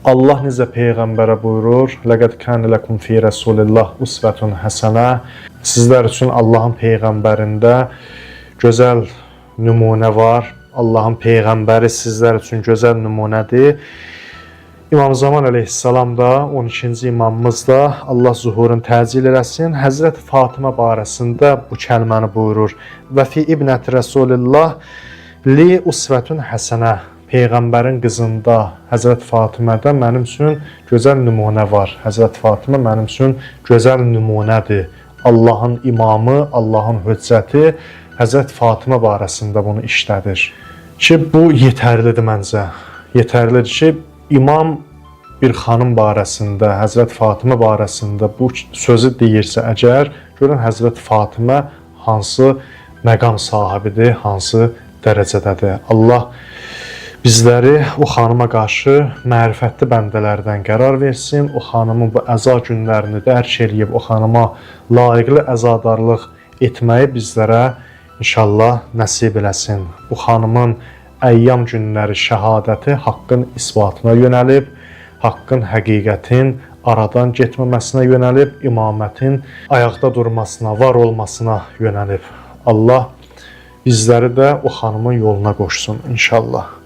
Allah necə Peyğəmbərə buyurur, "Ləqəd kənə ləkum fi Rəsulillah usvətun həsənə." Sizlər üçün Allahın Peyğəmbərində gözəl nümunə var. Allahın Peyğəmbəri sizlər üçün gözəl nümunədir. İmam Zaman əleyhissalam da, 12-ci imamımız da, Allah zuhurunu təcil eləsin, Həzrət Fatimə barəsində bu kəlməni buyurur. "Və fi ibnəti Rəsulillah li usvətun həsənə." Peyğəmbərin qızında, Həzrət Fatimədə mənim üçün gözəl nümunə var. Həzrət Fatimə mənim üçün gözəl nümunədir. Allahın imamı, Allahın hüccəti Həzrət Fatimə barəsində bunu işlədir. Ki, bu yetərlidir məncə. Yetərlidir ki, imam bir xanım barəsində, Həzrət Fatimə barəsində bu sözü deyirsə əgər, görün Həzrət Fatimə hansı məqam sahibidir, hansı dərəcədədir. Allah bizləri o xanıma qarşı mərifətli bəndələrdən qərar versin. O xanımın bu əza günlərini dərk eləyib, o xanıma layiqli əzadarlıq etməyi bizlərə İnşallah nəsib eləsin. Bu xanımın əyyam günləri şəhadəti haqqın isbatına yönəlib, haqqın, həqiqətin aradan getməməsinə yönəlib, imamətin ayaqda durmasına, var olmasına yönəlib. Allah bizləri də o xanımın yoluna qoşsun inşallah.